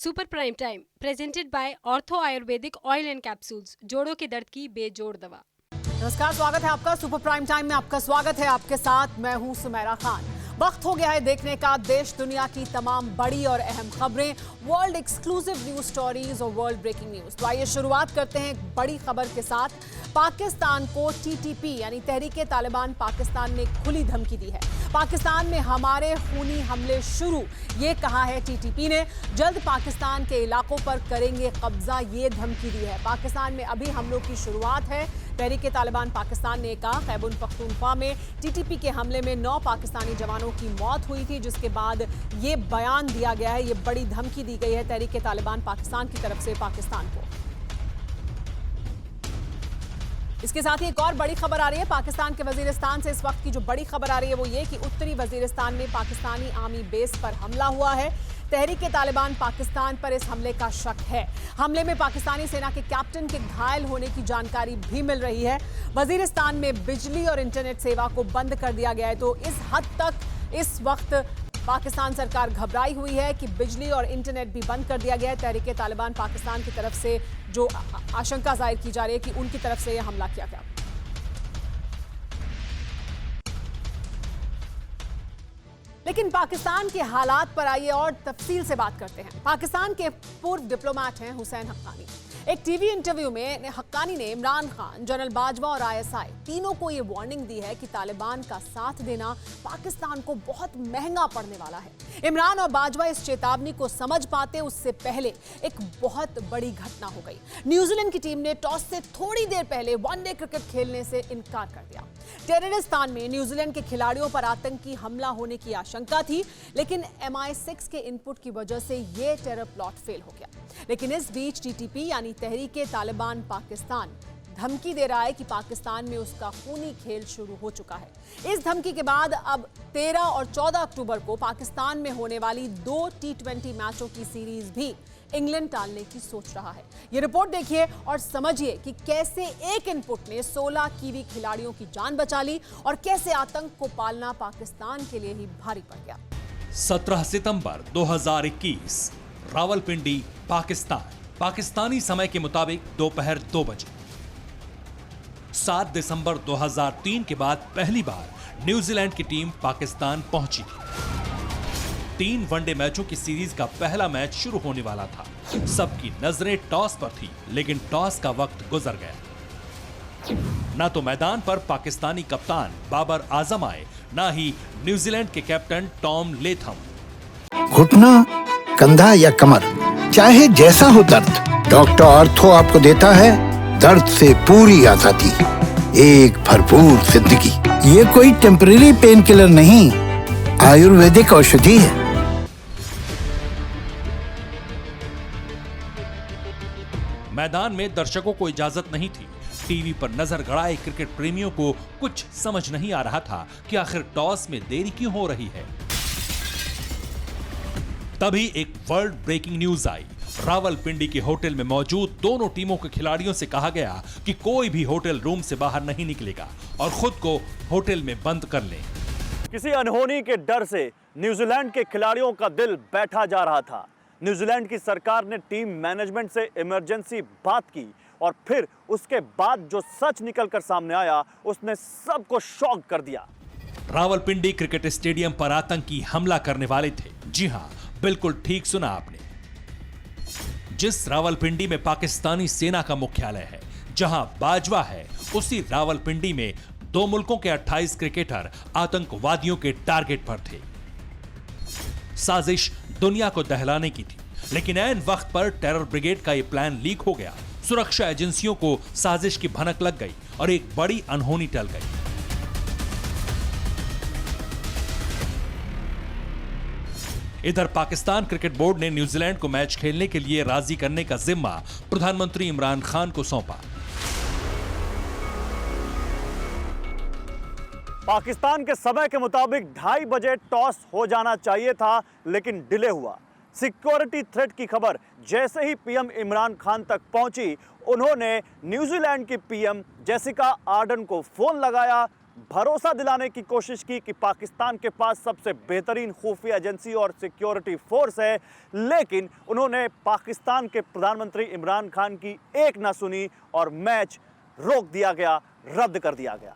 Super prime time presented by ortho Ayurvedic oil and capsules, जोड़ों के दर्द की बेजोड़ दवा। नमस्कार, स्वागत है आपका सुपर प्राइम टाइम में। आपका स्वागत है, आपके साथ मैं हूं सुमेरा खान। वक्त हो गया है देखने का देश दुनिया की तमाम बड़ी और अहम खबरें, वर्ल्ड एक्सक्लूसिव न्यूज स्टोरीज और वर्ल्ड ब्रेकिंग न्यूज। तो आइए शुरुआत करते हैं एक बड़ी खबर के साथ। पाकिस्तान को टीटीपी यानी तहरीके तालिबान पाकिस्तान ने खुली धमकी दी है। पाकिस्तान में हमारे खूनी हमले शुरू, ये कहा है टीटीपी ने। जल्द पाकिस्तान के इलाकों पर करेंगे कब्जा, ये धमकी दी है। पाकिस्तान में अभी हमलों की शुरुआत है, तहरीके तालिबान पाकिस्तान ने कहा। खैबर पख्तूनख्वा में टीटीपी के हमले में 9 पाकिस्तानी जवानों की मौत हुई थी, जिसके बाद ये बयान दिया गया है, ये बड़ी धमकी दी गई है तहरीके तालिबान पाकिस्तान की तरफ से पाकिस्तान को। इसके साथ ही एक और बड़ी खबर आ रही है पाकिस्तान के वजीरिस्तान से। इस वक्त की जो बड़ी खबर आ रही है वो ये कि उत्तरी वजीरिस्तान में पाकिस्तानी आर्मी बेस पर हमला हुआ है। तहरीके तालिबान पाकिस्तान पर इस हमले का शक है। हमले में पाकिस्तानी सेना के कैप्टन के घायल होने की जानकारी भी मिल रही है। वजीरिस्तान में बिजली और इंटरनेट सेवा को बंद कर दिया गया है। तो इस हद तक इस वक्त पाकिस्तान सरकार घबराई हुई है कि बिजली और इंटरनेट भी बंद कर दिया गया है। तहरीके तालिबान पाकिस्तान की तरफ से जो आशंका जाहिर की जा रही है कि उनकी तरफ से यह हमला किया गया। लेकिन पाकिस्तान के हालात पर आइए और तफसील से बात करते हैं। पाकिस्तान के पूर्व डिप्लोमेट हैं हुसैन हक्कानी। एक टीवी इंटरव्यू में हक्कानी ने इमरान खान, जनरल बाजवा और आईएसआई तीनों को यह वार्निंग दी है कि तालिबान का साथ देना पाकिस्तान को बहुत महंगा पड़ने वाला है। इमरान और बाजवा इस चेतावनी को समझ पाते उससे पहले एक बहुत बड़ी घटना हो गई। न्यूजीलैंड की टीम ने टॉस से थोड़ी देर पहले वनडे क्रिकेट खेलने से इनकार कर दिया। टेररिस्तान में न्यूजीलैंड के खिलाड़ियों पर आतंकी हमला होने की आशंका थी, लेकिन MI6 के इनपुट की वजह से यह टेरर प्लॉट फेल हो गया। लेकिन इस बीच टीटीपी यानी तहरीके तालिबान पाकिस्तान धमकी दे रहा है कि पाकिस्तान में उसका खूनी खेल शुरू हो चुका है। इस धमकी के बाद अब 13 और 14 अक्टूबर को पाकिस्तान में होने वाली 2 T20 मैचों की सीरीज भी इंग्लैंड टालने की सोच रहा है। ये रिपोर्ट देखिए और समझिए कि कैसे एक इनपुट ने 16 कीवी खिलाड़ियों की जान बचा ली और कैसे आतंक को पालना पाकिस्तान के लिए ही भारी पड़ गया। 17 सितंबर 2021 रावलपिंडी, पाकिस्तान। पाकिस्तानी समय के मुताबिक दोपहर 2 बजे। 7 दिसंबर 2003 के बाद पहली बार न्यूजीलैंड की टीम पाकिस्तान पहुंची थी। 3 वनडे मैचों की सीरीज का पहला मैच शुरू होने वाला था। सबकी नजरें टॉस पर थी, लेकिन टॉस का वक्त गुजर गया। ना तो मैदान पर पाकिस्तानी कप्तान बाबर आजम आए, ना ही न्यूजीलैंड के कैप्टन टॉम लेथम। घुटना, कंधा या कमर, चाहे जैसा हो दर्द, डॉक्टर ऑर्थो आपको देता है दर्द से पूरी आजादी, एक भरपूर जिंदगी। ये कोई टेम्परेरी पेन किलर नहीं, आयुर्वेदिक औषधि है। मैदान में दर्शकों को इजाजत नहीं थी। टीवी पर नजर गड़ाए क्रिकेट प्रेमियों को कुछ समझ नहीं आ रहा था कि आखिर टॉस में देरी क्यों हो रही है। तभी एक वर्ल्ड ब्रेकिंग न्यूज आई। रावलपिंडी के होटल में मौजूद दोनों टीमों के खिलाड़ियों से कहा गया कि कोई भी होटल रूम से बाहर नहीं निकलेगा और खुद को होटल में बंद कर लें। किसी अनहोनी के डर से न्यूजीलैंड के खिलाड़ियों का दिल बैठा जा रहा था। न्यूजीलैंड की सरकार ने टीम मैनेजमेंट से इमरजेंसी बात की और फिर उसके बाद जो सच निकलकर सामने आया उसने सबको शॉक कर दिया। रावलपिंडी क्रिकेट स्टेडियम पर आतंकी हमला करने वाले थे। जी हां, बिल्कुल ठीक सुना आपने। जिस रावलपिंडी में पाकिस्तानी सेना का मुख्यालय है, जहां बाजवा है, उसी रावलपिंडी में 2 मुल्कों के 28 क्रिकेटर आतंकवादियों के टारगेट पर थे। साजिश दुनिया को दहलाने की थी, लेकिन ऐन वक्त पर टेरर ब्रिगेड का यह प्लान लीक हो गया। सुरक्षा एजेंसियों को साजिश की भनक लग गई और एक बड़ी अनहोनी टल गई। इधर पाकिस्तान क्रिकेट बोर्ड ने न्यूजीलैंड को मैच खेलने के लिए राजी करने का जिम्मा प्रधानमंत्री इमरान खान को सौंपा। पाकिस्तान के समय के मुताबिक 2:30 बजे टॉस हो जाना चाहिए था, लेकिन डिले हुआ। सिक्योरिटी थ्रेट की खबर जैसे ही पीएम इमरान खान तक पहुंची, उन्होंने न्यूजीलैंड की पीएम जेसिका आर्डन को फोन लगाया भरोसा दिलाने की कोशिश की कि पाकिस्तान के पास सबसे बेहतरीन खुफिया एजेंसी और सिक्योरिटी फोर्स है, लेकिन उन्होंने पाकिस्तान के प्रधानमंत्री इमरान खान की एक ना सुनी और मैच रोक दिया गया, रद्द कर दिया गया।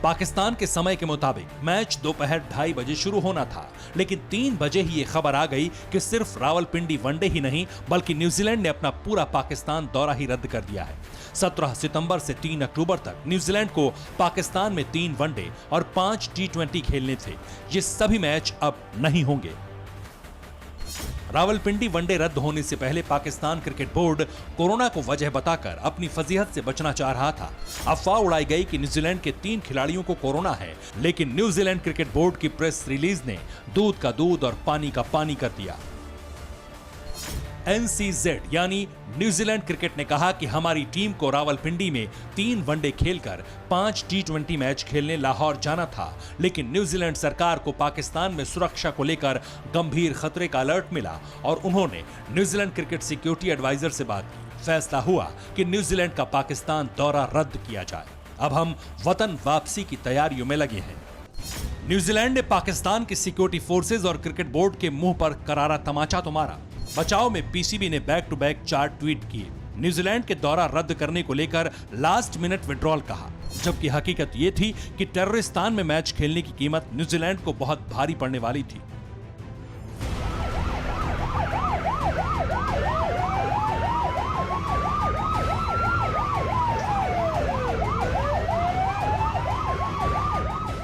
पाकिस्तान के समय के मुताबिक मैच दोपहर 2:30 बजे शुरू होना था, लेकिन 3 बजे ही ये खबर आ गई कि सिर्फ रावलपिंडी वनडे ही नहीं बल्कि न्यूजीलैंड ने अपना पूरा पाकिस्तान दौरा ही रद्द कर दिया है। 17 सितंबर से 3 अक्टूबर तक न्यूजीलैंड को पाकिस्तान में 3 वनडे और 5 T20 खेलने थे। ये सभी मैच अब नहीं होंगे। रावलपिंडी वनडे रद्द होने से पहले पाकिस्तान क्रिकेट बोर्ड कोरोना को वजह बताकर अपनी फजीहत से बचना चाह रहा था। अफवाह उड़ाई गई कि न्यूजीलैंड के 3 खिलाड़ियों को कोरोना है, लेकिन न्यूजीलैंड क्रिकेट बोर्ड की प्रेस रिलीज ने दूध का दूध और पानी का पानी कर दिया। NCZ यानी न्यूजीलैंड क्रिकेट ने कहा कि हमारी टीम को रावलपिंडी में 3 वनडे खेलकर 5 T20 मैच खेलने लाहौर जाना था, लेकिन न्यूजीलैंड सरकार को पाकिस्तान में सुरक्षा को लेकर गंभीर खतरे का अलर्ट मिला और उन्होंने न्यूजीलैंड क्रिकेट सिक्योरिटी एडवाइजर से बात की। फैसला हुआ कि न्यूजीलैंड का पाकिस्तान दौरा रद्द किया जाए। अब हम वतन वापसी की तैयारियों में लगे हैं। न्यूजीलैंड ने पाकिस्तान की सिक्योरिटी फोर्सेज और क्रिकेट बोर्ड के मुंह पर करारा तमाचा तो मारा। बचाव में पीसीबी ने बैक टू बैक 4 ट्वीट किए। न्यूजीलैंड के दौरा रद्द करने को लेकर लास्ट मिनट विड्रॉल कहा, जबकि हकीकत ये थी कि टेररिस्तान में मैच खेलने की कीमत न्यूजीलैंड को बहुत भारी पड़ने वाली थी।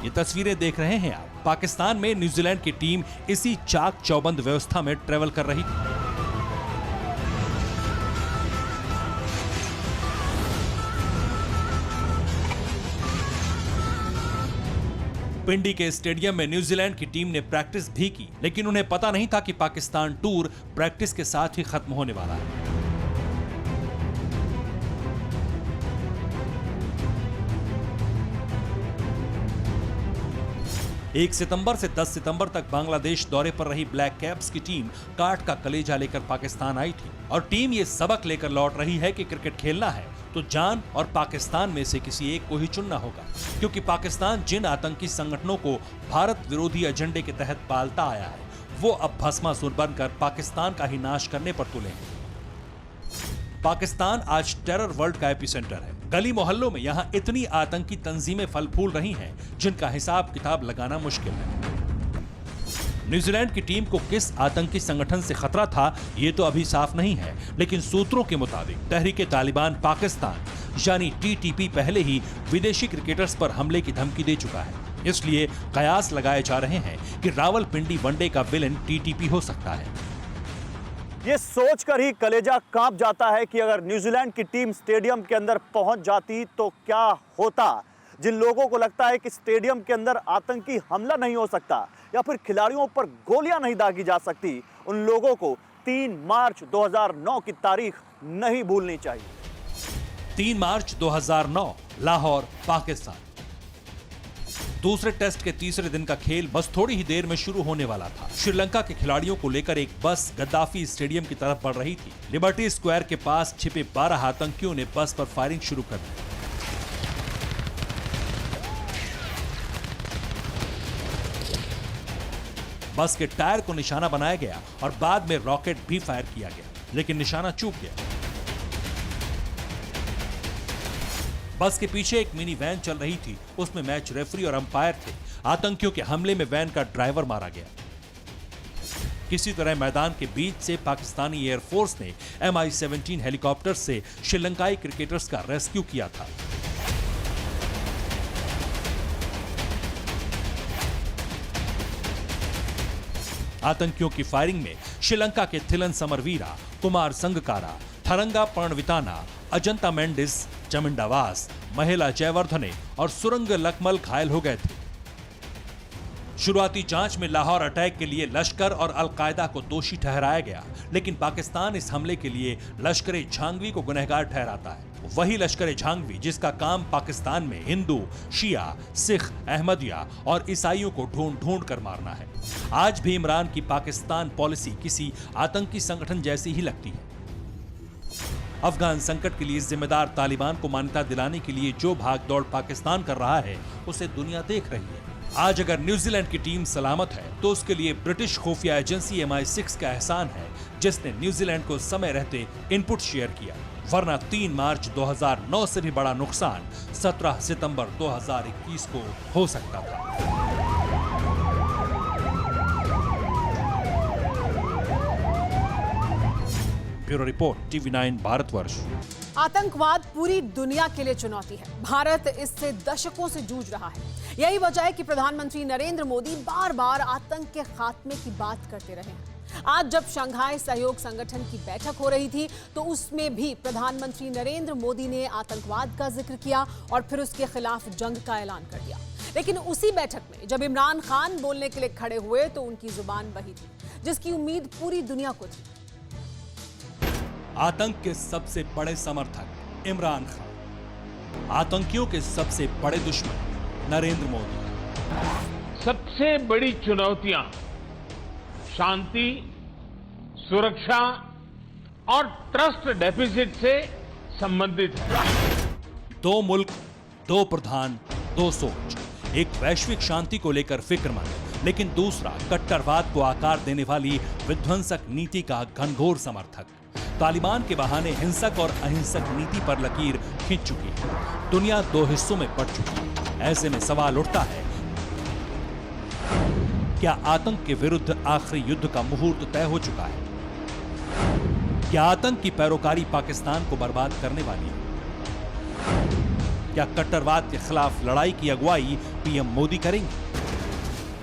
ये तस्वीरें देख रहे हैं आप। पाकिस्तान में न्यूजीलैंड की टीम इसी चाक चौबंद व्यवस्था में ट्रेवल कर रही थी। पिंडी के स्टेडियम में न्यूजीलैंड की टीम ने प्रैक्टिस भी की, लेकिन उन्हें पता नहीं था कि पाकिस्तान टूर प्रैक्टिस के साथ ही खत्म होने वाला है। 1 सितंबर से 10 सितंबर तक बांग्लादेश दौरे पर रही ब्लैक कैप्स की टीम काट का कलेजा लेकर पाकिस्तान आई थी और टीम ये सबक लेकर लौट रही है कि क्रिकेट खेलना है तो जान और पाकिस्तान में से किसी एक को ही चुनना होगा, क्योंकि पाकिस्तान जिन आतंकी संगठनों को भारत विरोधी एजेंडे के तहत पालता आया है वो अब भस्मासुर बनकर पाकिस्तान का ही नाश करने पर तुले हैं। पाकिस्तान आज टेरर वर्ल्ड का एपिसेंटर है। गली मोहल्लों में यहाँ इतनी आतंकी तंजीमें फल फूल रही हैं जिनका हिसाब किताब लगाना मुश्किल है। न्यूजीलैंड की टीम को किस आतंकी संगठन से खतरा था ये तो अभी साफ नहीं है, लेकिन सूत्रों के मुताबिक तहरीके तालिबान पाकिस्तान यानी TTP पहले ही विदेशी क्रिकेटर्स पर हमले की धमकी दे चुका है। इसलिए कयास लगाए जा रहे हैं कि रावलपिंडी वनडे का विलेन TTP हो सकता है। ये सोचकर ही कलेजा कांप जाता है कि अगर न्यूजीलैंड की टीम स्टेडियम के अंदर पहुंच जाती तो क्या होता। जिन लोगों को लगता है कि स्टेडियम के अंदर आतंकी हमला नहीं हो सकता या फिर खिलाड़ियों पर गोलियां नहीं दागी जा सकती, उन लोगों को 3 मार्च 2009 की तारीख नहीं भूलनी चाहिए। 3 मार्च 2009 लाहौर, पाकिस्तान। दूसरे टेस्ट के तीसरे दिन का खेल बस थोड़ी ही देर में शुरू होने वाला था। श्रीलंका के खिलाड़ियों को लेकर एक बस गद्दाफी स्टेडियम की तरफ बढ़ रही थी। लिबर्टी स्क्वायर के पास छिपे 12 आतंकियों ने बस पर फायरिंग शुरू कर दी। बस के टायर को निशाना बनाया गया और बाद में रॉकेट भी फायर किया गया, लेकिन निशाना चूक गया। बस के पीछे एक मिनी वैन चल रही थी, उसमें मैच रेफरी और अंपायर थे। आतंकियों के हमले में वैन का ड्राइवर मारा गया। किसी तरह मैदान के बीच से पाकिस्तानी एयरफोर्स ने MI-17 हेलीकॉप्टर से श्रीलंकाई क्रिकेटर्स का रेस्क्यू किया था। आतंकियों की फायरिंग में श्रीलंका के थिलन समरवीरा, कुमार संगकारा, थरंगा पर्णविताना, अजंता मेंडिस, चमिंडावास, महिला जयवर्धने और सुरंग लकमल घायल हो गए थे। शुरुआती जांच में लाहौर अटैक के लिए लश्कर और अलकायदा को दोषी ठहराया गया, लेकिन पाकिस्तान इस हमले के लिए लश्कर झांगवी को गुनहगार ठहराता है। वही लश्कर झांगवी जिसका काम पाकिस्तान में हिंदू, शिया, सिख, अहमदिया और ईसाइयों को ढूंढ ढूंढ कर मारना है। आज भी इमरान की पाकिस्तान पॉलिसी किसी आतंकी संगठन जैसी ही लगती है। अफगान संकट के लिए जिम्मेदार तालिबान को मान्यता दिलाने के लिए जो भागदौड़ पाकिस्तान कर रहा है उसे दुनिया देख रही है। आज अगर न्यूजीलैंड की टीम सलामत है तो उसके लिए ब्रिटिश खुफिया एजेंसी MI6 का एहसान है, जिसने न्यूजीलैंड को समय रहते इनपुट शेयर किया, वरना 3 मार्च 2009 से भी बड़ा नुकसान 17 सितंबर 2021 को हो सकता था। Bureau report, TV9 Bharatvarsh. आतंकवाद पूरी दुनिया के लिए चुनौती है। भारत इससे दशकों से जूझ रहा है। यही वजह है कि प्रधानमंत्री नरेंद्र मोदी बार बार आतंक के खात्मे की बात करते रहे हैं। आज जब शंघाई सहयोग संगठन की बैठक हो रही थी तो उसमें भी प्रधानमंत्री नरेंद्र मोदी ने आतंकवाद का जिक्र किया और फिर उसके खिलाफ जंग का ऐलान कर दिया। लेकिन उसी बैठक में जब इमरान खान बोलने के लिए खड़े हुए तो उनकी जुबान वही थी जिसकी उम्मीद पूरी दुनिया को थी। आतंक के सबसे बड़े समर्थक इमरान खान, आतंकियों के सबसे बड़े दुश्मन नरेंद्र मोदी। सबसे बड़ी चुनौतियां शांति, सुरक्षा और ट्रस्ट डेफिसिट से संबंधित है। 2 मुल्क, 2 प्रधान, 2 सोच। एक वैश्विक शांति को लेकर फिक्रमंद, लेकिन दूसरा कट्टरवाद को आकार देने वाली विध्वंसक नीति का घनघोर समर्थक। तालिबान के बहाने हिंसक और अहिंसक नीति पर लकीर खींच चुकी है। दुनिया 2 हिस्सों में बंट चुकी है। ऐसे में सवाल उठता है, क्या आतंक के विरुद्ध आखिरी युद्ध का मुहूर्त तय हो चुका है? क्या आतंक की पैरोकारी पाकिस्तान को बर्बाद करने वाली है? क्या कट्टरवाद के खिलाफ लड़ाई की अगुवाई PM मोदी करेंगे?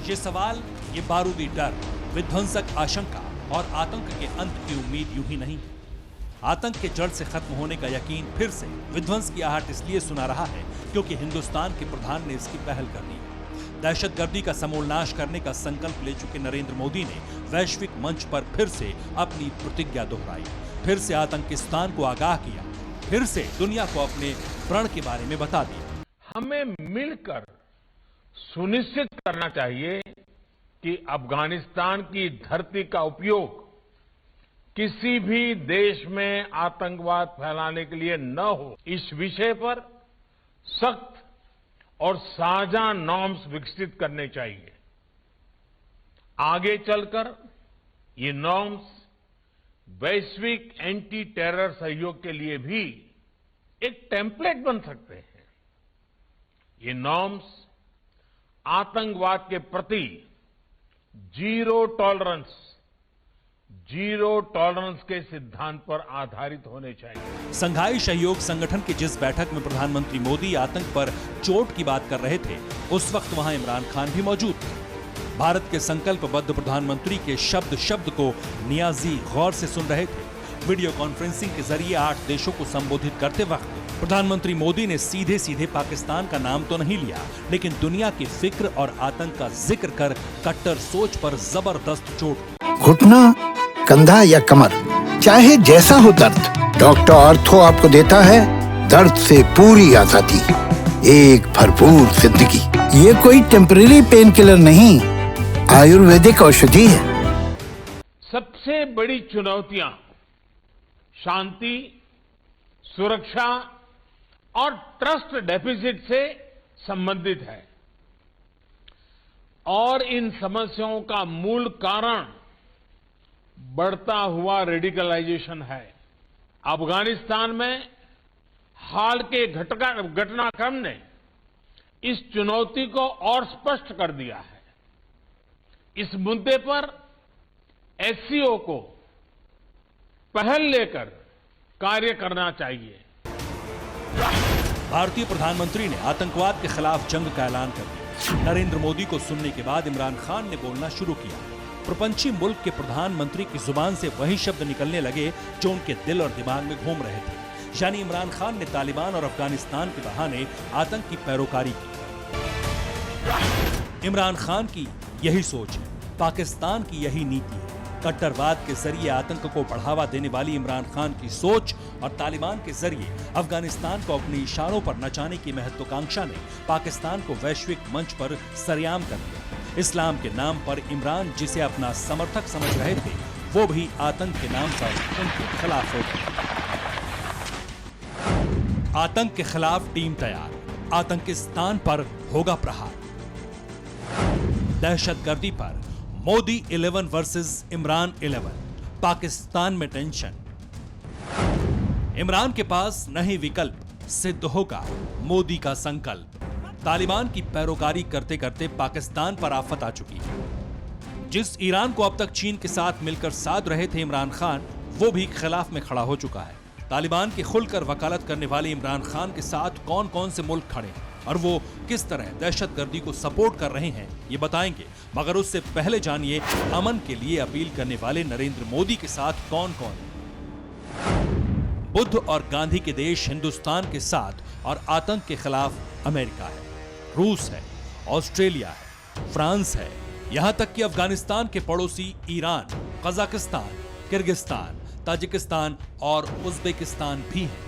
ये सवाल, ये बारूदी डर, विध्वंसक आशंका और आतंक के अंत की उम्मीद यूं ही नहीं। आतंक के जड़ से खत्म होने का यकीन फिर से विध्वंस की आहट इसलिए सुना रहा है क्योंकि हिंदुस्तान के प्रधान ने इसकी पहल कर दी। दहशतगर्दी का समूल नाश करने का संकल्प ले चुके नरेंद्र मोदी ने वैश्विक मंच पर फिर से अपनी प्रतिज्ञा दोहराई, फिर से आतंकिस्तान को आगाह किया, फिर से दुनिया को अपने प्रण के बारे में बता दिया। हमें मिलकर सुनिश्चित करना चाहिए कि अफगानिस्तान की धरती का उपयोग किसी भी देश में आतंकवाद फैलाने के लिए न हो। इस विषय पर सख्त और साझा नॉर्म्स विकसित करने चाहिए। आगे चलकर ये नॉर्म्स वैश्विक एंटी टेरर सहयोग के लिए भी एक टेम्पलेट बन सकते हैं। ये नॉर्म्स आतंकवाद के प्रति जीरो टॉलरेंस के सिद्धांत पर आधारित होने चाहिए। संघाई सहयोग संगठन की जिस बैठक में प्रधानमंत्री मोदी आतंक पर चोट की बात कर रहे थे, उस वक्त वहां इमरान खान भी मौजूद थे। भारत के संकल्पबद्ध प्रधानमंत्री के शब्द शब्द को नियाजी गौर से सुन रहे थे। वीडियो कॉन्फ्रेंसिंग के जरिए 8 देशों को संबोधित करते वक्त प्रधानमंत्री मोदी ने सीधे सीधे पाकिस्तान का नाम तो नहीं लिया, लेकिन दुनिया की फिक्र और आतंक का जिक्र कर कट्टर सोच पर जबरदस्त चोट। घुटना, कंधा या कमर, चाहे जैसा हो दर्द, डॉक्टर ऑर्थो आपको देता है दर्द से पूरी आजादी, एक भरपूर जिंदगी। ये कोई टेम्परेरी पेन किलर नहीं, आयुर्वेदिक औषधि है। सबसे बड़ी चुनौतियां शांति, सुरक्षा और ट्रस्ट डेफिसिट से संबंधित है और इन समस्याओं का मूल कारण बढ़ता हुआ रेडिकलाइजेशन है। अफगानिस्तान में हाल के घटनाक्रम ने इस चुनौती को और स्पष्ट कर दिया है। इस मुद्दे पर SCO को पहल लेकर कार्य करना चाहिए। भारतीय प्रधानमंत्री ने आतंकवाद के खिलाफ जंग का ऐलान कर दिया। नरेंद्र मोदी को सुनने के बाद इमरान खान ने बोलना शुरू किया। प्रपंची मुल्क के प्रधानमंत्री की जुबान से वही शब्द निकलने लगे जो उनके दिल और दिमाग में घूम रहे थे, यानी इमरान खान ने तालिबान और अफगानिस्तान के बहाने आतंक की पैरोकारी की। इमरान खान की यही सोच है, पाकिस्तान की यही नीति है। कट्टरवाद के जरिए आतंक को बढ़ावा देने वाली इमरान खान की सोच और तालिबान के जरिए अफगानिस्तान को अपने इशारों पर नचाने की महत्वाकांक्षा ने पाकिस्तान को वैश्विक मंच पर सरेआम कर दिया। इस्लाम के नाम पर इमरान जिसे अपना समर्थक समझ रहे थे, वो भी आतंक के नाम पर उनके खिलाफ हो गए। आतंक के खिलाफ टीम तैयार, आतंकिस्तान पर होगा प्रहार। दहशतगर्दी पर मोदी 11 वर्सेस इमरान 11, पाकिस्तान में टेंशन। इमरान के पास नहीं विकल्प, सिद्ध होगा मोदी का संकल्प। तालिबान की पैरोकारी करते करते पाकिस्तान पर आफत आ चुकी है। जिस ईरान को अब तक चीन के साथ मिलकर साध रहे थे इमरान खान, वो भी खिलाफ में खड़ा हो चुका है। तालिबान की खुलकर वकालत करने वाले इमरान खान के साथ कौन कौन से मुल्क खड़े हैं और वो किस तरह दहशतगर्दी को सपोर्ट कर रहे हैं, ये बताएंगे। मगर उससे पहले जानिए अमन के लिए अपील करने वाले नरेंद्र मोदी के साथ कौन कौन है। बुद्ध और गांधी के देश हिंदुस्तान के साथ और आतंक के खिलाफ अमेरिका है, रूस है, ऑस्ट्रेलिया है, फ्रांस है, यहां तक कि अफगानिस्तान के पड़ोसी ईरान, कजाकिस्तान, किर्गिस्तान, ताजिकिस्तान और उज्बेकिस्तान भी हैं।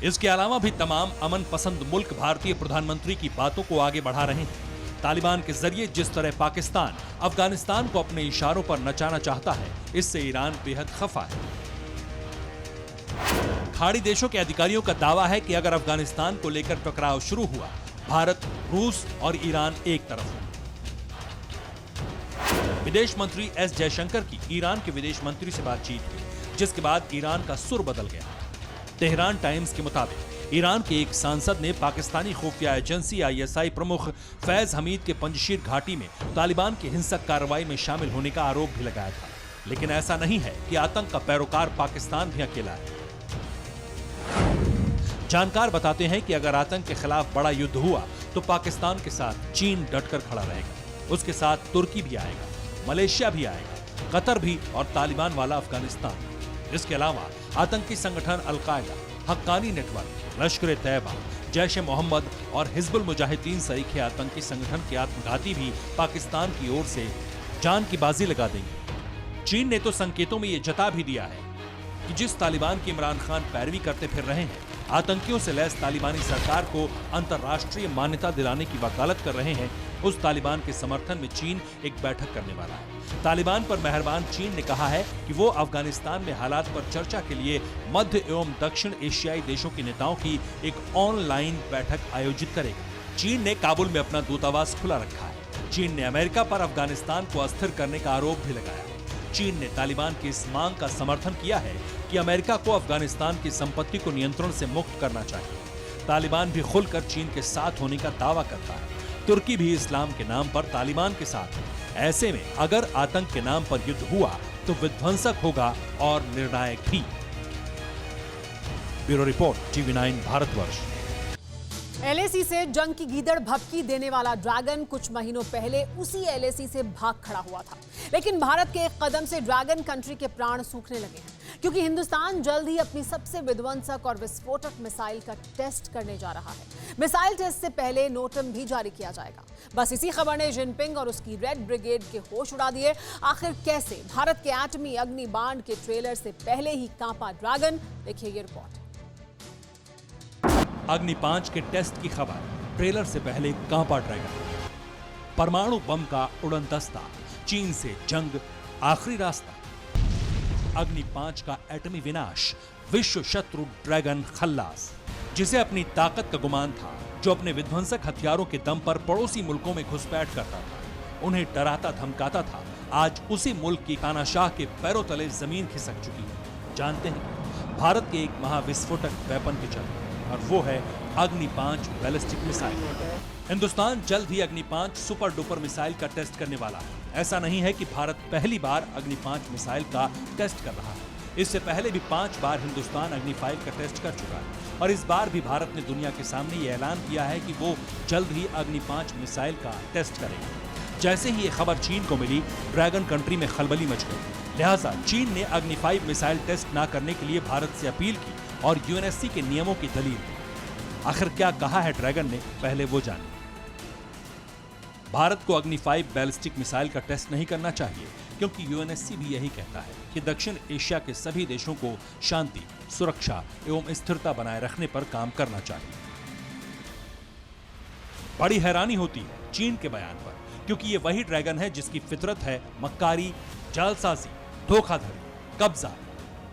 इसके अलावा भी तमाम अमन पसंद मुल्क भारतीय प्रधानमंत्री की बातों को आगे बढ़ा रहे हैं। तालिबान के जरिए जिस तरह पाकिस्तान अफगानिस्तान को अपने इशारों पर नचाना चाहता है, इससे ईरान बेहद खफा है। खाड़ी देशों के अधिकारियों का दावा है कि अगर अफगानिस्तान को लेकर टकराव शुरू हुआ, भारत, रूस और ईरान एक तरफ है। विदेश मंत्री एस जयशंकर की ईरान के विदेश मंत्री से बातचीत हुई, जिसके बाद ईरान का सुर बदल गया। तेहरान टाइम्स के मुताबिक ईरान के एक सांसद ने पाकिस्तानी खुफिया एजेंसी ISI प्रमुख फैज हमीद के पंजशीर घाटी में तालिबान की हिंसक कार्रवाई में शामिल होने का आरोप भी लगाया था। लेकिन ऐसा नहीं है कि आतंक का पैरोकार पाकिस्तान भी अकेला है। जानकार बताते हैं कि अगर आतंक के खिलाफ बड़ा युद्ध हुआ तो पाकिस्तान के साथ चीन डटकर खड़ा रहेगा, उसके साथ तुर्की भी आएगा, मलेशिया भी आएगा, कतर भी और तालिबान वाला अफगानिस्तान। इसके अलावा आतंकी संगठन अल-कायदा, हक्कानी नेटवर्क, लश्कर-ए-तैयबा, जैश-ए-मोहम्मद और हिजबुल मुजाहिदीन सरीखे आतंकी संगठन के आत्मघाती भी पाकिस्तान की ओर से जान की बाजी लगा देंगे। चीन ने तो संकेतों में यह जता भी दिया है कि जिस तालिबान की इमरान खान पैरवी करते फिर रहे हैं, आतंकियों से लैस तालिबानी सरकार को अंतर्राष्ट्रीय मान्यता दिलाने की वकालत कर रहे हैं, उस तालिबान के समर्थन में चीन एक बैठक करने वाला है। तालिबान पर मेहरबान चीन ने कहा है कि वो अफगानिस्तान में हालात पर चर्चा के लिए मध्य एवं दक्षिण एशियाई देशों के नेताओं की एक ऑनलाइन बैठक आयोजित करेगा। चीन ने काबुल में अपना दूतावास खुला रखा है। चीन ने अमेरिका पर अफगानिस्तान को अस्थिर करने का आरोप भी लगाया है। चीन ने तालिबान की इस मांग का समर्थन किया है कि अमेरिका को अफगानिस्तान की संपत्ति को नियंत्रण से मुक्त करना चाहिए। तालिबान भी खुलकर चीन के साथ होने का दावा करता है। तुर्की भी इस्लाम के नाम पर तालिबान के साथ है। ऐसे में अगर आतंक के नाम पर युद्ध हुआ तो विध्वंसक होगा और निर्णायक भी। Bureau report, TV9 Bharatvarsh. LAC से जंग की गीदड़ भभकी देने वाला ड्रैगन कुछ महीनों पहले उसी LAC से भाग खड़ा हुआ था। लेकिन भारत के एक कदम से ड्रैगन कंट्री के प्राण सूखने लगे हैं, क्योंकि हिंदुस्तान जल्द ही अपनी सबसे विध्वंसक और विस्फोटक मिसाइल का टेस्ट करने जा रहा है। मिसाइल टेस्ट से पहले नोटम भी जारी किया जाएगा। बस इसी खबर ने जिनपिंग और उसकी रेड ब्रिगेड के होश उड़ा दिए। आखिर कैसे भारत के एटमी अग्नि बाण के ट्रेलर से पहले ही कांपा ड्रैगन, देखिए ये रिपोर्ट। अग्नि 5 के टेस्ट की खबर, ट्रेलर से पहले कांपा ड्रैगन। परमाणु बम का उड़नदस्ता, चीन से जंग, आखिरी रास्ता। अग्नि 5 का एटमी विनाश, विश्व शत्रु ड्रैगन खल्लास, जिसे अपनी ताकत का गुमान था, जो अपने विध्वंसक हथियारों के दम पर पड़ोसी मुल्कों में घुसपैठ करता था, उन्हें डराता धमकाता था। आज उसी मुल्क की तानाशाह के पैरों तले जमीन खिसक चुकी है। जानते हैं भारत के एक महाविस्फोटक वेपन के चलते, और वो है अग्नि 5 बैलिस्टिक मिसाइल। हिंदुस्तान जल्द ही अग्नि 5 सुपर डुपर मिसाइल का टेस्ट करने वाला है। ऐसा नहीं है कि भारत पहली बार अग्नि 5 मिसाइल का टेस्ट कर रहा है। इससे पहले भी 5 बार हिंदुस्तान अग्नि 5 का टेस्ट कर चुका है, और इस बार भी भारत ने दुनिया के सामने ये ऐलान किया है कि वो जल्द ही अग्नि 5 मिसाइल का टेस्ट करेगा। जैसे ही ये खबर चीन को मिली, ड्रैगन कंट्री में खलबली मच गई। लिहाजा चीन ने अग्नि 5 मिसाइल टेस्ट न करने के लिए भारत से अपील की और UNSC के नियमों की दलील दी। आखिर क्या कहा है ड्रैगन ने, पहले वो जानिए। भारत को अग्नि 5 बैलिस्टिक मिसाइल का टेस्ट नहीं करना चाहिए, क्योंकि UNSC भी यही कहता है कि दक्षिण एशिया के सभी देशों को शांति, सुरक्षा एवं स्थिरता बनाए रखने पर काम करना चाहिए। बड़ी हैरानी होती है चीन के बयान पर, क्योंकि ये वही ड्रैगन है जिसकी फितरत है मक्कारी, जालसाजी, धोखाधड़ी, कब्जा,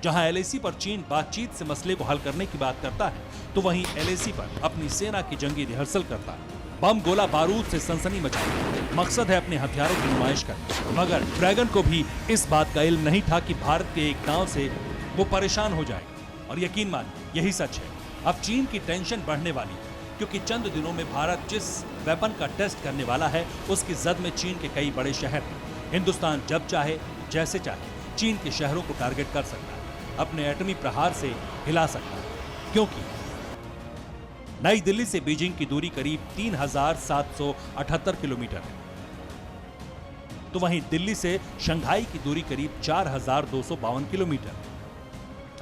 जहां LAC पर चीन बातचीत से मसले को हल करने की बात करता है, तो वहीं LAC पर अपनी सेना की जंगी रिहर्सल करता है। बम गोला बारूद से सनसनी मचाई, मकसद है अपने हथियारों की नुमाइश करना। मगर ड्रैगन को भी इस बात का इल्म नहीं था कि भारत के एक गांव से वो परेशान हो जाएगा। और यकीन मानिए यही सच है। अब चीन की टेंशन बढ़ने वाली है, क्योंकि चंद दिनों में भारत जिस वेपन का टेस्ट करने वाला है उसकी जद में चीन के कई बड़े शहर हैं। हिंदुस्तान जब चाहे जैसे चाहे चीन के शहरों को टारगेट कर सकता है, अपने एटमी प्रहार से हिला सकता है। क्योंकि नई दिल्ली से बीजिंग की दूरी करीब 3778 किलोमीटर है, तो वहीं दिल्ली से शंघाई की दूरी करीब 4252 किलोमीटर है।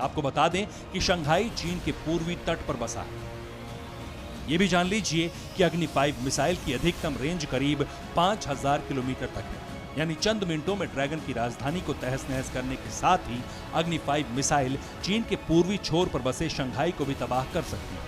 आपको बता दें कि शंघाई चीन के पूर्वी तट पर बसा है। यह भी जान लीजिए कि अग्नि 5 मिसाइल की अधिकतम रेंज करीब 5000 किलोमीटर तक है। यानी चंद मिनटों में ड्रैगन की राजधानी को तहस नहस करने के साथ ही अग्नि 5 मिसाइल चीन के पूर्वी छोर पर बसे शंघाई को भी तबाह कर सकती है।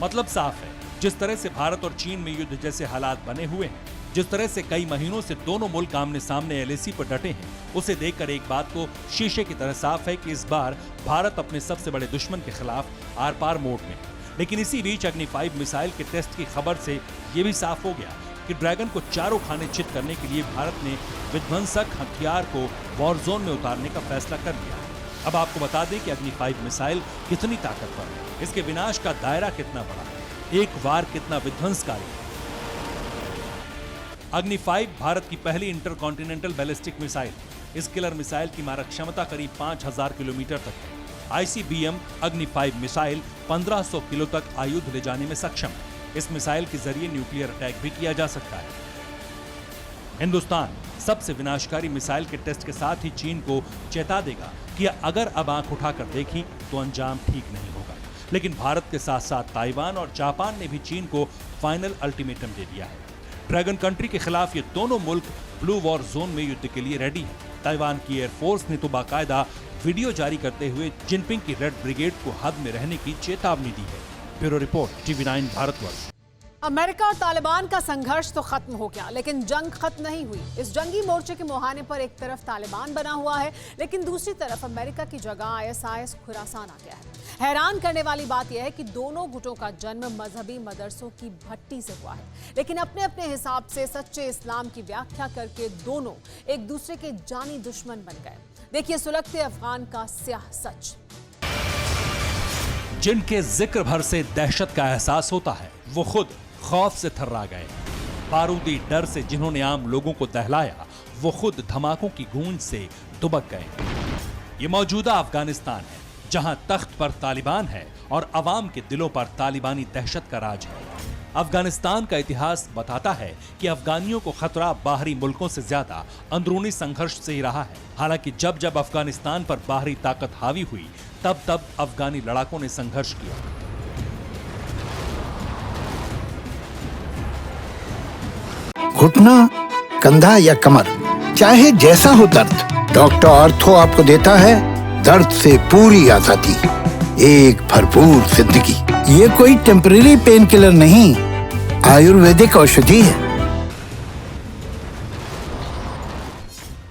मतलब साफ है, जिस तरह से भारत और चीन में युद्ध जैसे हालात बने हुए हैं, जिस तरह से कई महीनों से दोनों मुल्क आमने सामने LAC पर डटे हैं, उसे देखकर एक बात को शीशे की तरह साफ है कि इस बार भारत अपने सबसे बड़े दुश्मन के खिलाफ आर पार मोड़ में। लेकिन इसी बीच अग्नि 5 मिसाइल के टेस्ट की खबर से यह भी साफ हो गया कि ड्रैगन को चारों खाने चित करने के लिए भारत ने विध्वंसक हथियार को वॉर जोन में उतारने का फैसला कर लिया। अब आपको बता दें कि अग्नि 5 मिसाइल कितनी ताकतवर है, इसके विनाश का दायरा कितना बड़ा है, एक वार कितना विध्वंसकारी है। अग्नि 5 भारत की पहली इंटरकॉन्टिनेंटल बैलिस्टिक मिसाइल। इस किलर मिसाइल की मारक क्षमता करीब 5000 किलोमीटर तक है। ICBM अग्नि 5 मिसाइल 1500 किलो तक आयुध ले जाने में सक्षम है। इस मिसाइल के जरिए न्यूक्लियर अटैक भी किया जा सकता है। हिंदुस्तान सबसे विनाशकारी मिसाइल के टेस्ट के साथ ही चीन को चेता देगा कि अगर अब आंख उठाकर देखी तो अंजाम ठीक नहीं होगा। लेकिन भारत के साथ साथ ताइवान और जापान ने भी चीन को फाइनल अल्टीमेटम दे दिया है। ड्रैगन कंट्री के खिलाफ ये दोनों मुल्क ब्लू वॉर जोन में युद्ध के लिए रेडी है। ताइवान की एयरफोर्स ने तो बाकायदा वीडियो जारी करते हुए जिनपिंग की रेड ब्रिगेड को हद में रहने की चेतावनी दी है। Bureau report, TV9 Bharatvarsh. America और तालिबान का संघर्ष तो खत्म हो गया, लेकिन जंग खत्म नहीं हुई। इस जंगी मोर्चे के मुहाने पर एक तरफ तालिबान बना हुआ है, लेकिन दूसरी तरफ अमेरिका की जगह ISIS खुरासान आ गया है। हैरान करने वाली बात यह है कि दोनों गुटों का जन्म मजहबी मदरसों की भट्टी से हुआ है, लेकिन अपने अपने हिसाब से सच्चे इस्लाम की व्याख्या करके दोनों एक दूसरे के जानी दुश्मन बन गए। देखिए सुलगते अफगान का स्याह सच। जिनके जिक्र भर से दहशत का एहसास होता है, वो खुद खौफ से थर्रा गए। बारूदी डर से जिन्होंने आम लोगों को दहलाया, वो खुद धमाकों की गूंज से दुबक गए। ये मौजूदा अफगानिस्तान है, जहां तख्त पर तालिबान है और अवाम के दिलों पर तालिबानी दहशत का राज है। अफगानिस्तान का इतिहास बताता है कि अफगानियों को खतरा बाहरी मुल्कों से ज्यादा अंदरूनी संघर्ष से ही रहा है। हालांकि जब जब अफगानिस्तान पर बाहरी ताकत हावी हुई, तब तब अफगानी लड़ाकों ने संघर्ष किया। घुटना, कंधा या कमर, चाहे जैसा हो दर्द, डॉक्टर ऑर्थो आपको देता है दर्द से पूरी आजादी, एक भरपूर जिंदगी। ये कोई टेम्परेरी पेन किलर नहीं, आयुर्वेदिक औषधि है।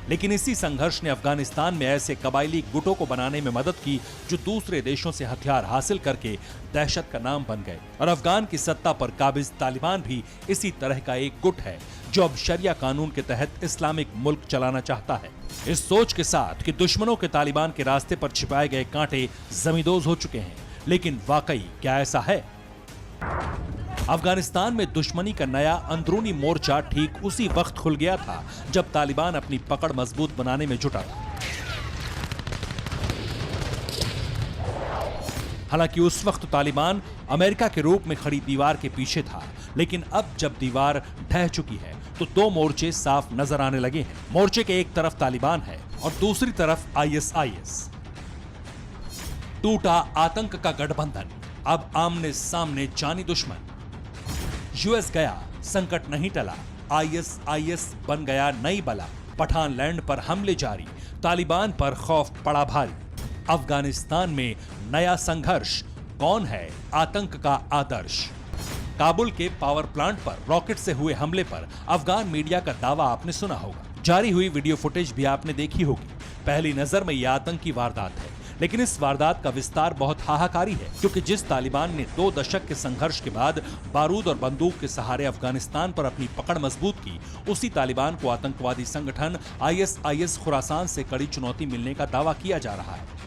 लेकिन इसी संघर्ष ने अफगानिस्तान में ऐसे कबायली गुटों को बनाने में मदद की जो दूसरे देशों से हथियार हासिल करके दहशत का नाम बन गए। और अफगान की सत्ता पर काबिज तालिबान भी इसी तरह का एक गुट है जो अब शरिया कानून के तहत इस्लामिक मुल्क चलाना चाहता है, इस सोच के साथ कि दुश्मनों के तालिबान के रास्ते पर छिपाए गए कांटे जमींदोज हो चुके हैं। लेकिन वाकई क्या ऐसा है? अफगानिस्तान में दुश्मनी का नया अंदरूनी मोर्चा ठीक उसी वक्त खुल गया था जब तालिबान अपनी पकड़ मजबूत बनाने में जुटा था। हालांकि उस वक्त तालिबान अमेरिका के रूप में खड़ी दीवार के पीछे था, लेकिन अब जब दीवार ढह चुकी है तो दो मोर्चे साफ नजर आने लगे हैं। मोर्चे के एक तरफ तालिबान है और दूसरी तरफ ISIS। टूटा आतंक का गठबंधन, अब आमने सामने जानी दुश्मन। US गया, संकट नहीं टला, ISIS बन गया नई बला। पठान लैंड पर हमले जारी, तालिबान पर खौफ पड़ा भारी। अफगानिस्तान में नया संघर्ष, कौन है आतंक का आदर्श? काबुल के पावर प्लांट पर रॉकेट से हुए हमले पर अफगान मीडिया का दावा आपने सुना होगा। जारी हुई वीडियो फुटेज भी आपने देखी होगी। पहली नजर में यह आतंकी वारदात है, लेकिन इस वारदात का विस्तार बहुत हाहाकारी है, क्योंकि जिस तालिबान ने 2 दशक के संघर्ष के बाद बारूद और बंदूक के सहारे अफगानिस्तान पर अपनी पकड़ मजबूत की, उसी तालिबान को आतंकवादी संगठन ISIS खुरासान से कड़ी चुनौती मिलने का दावा किया जा रहा है।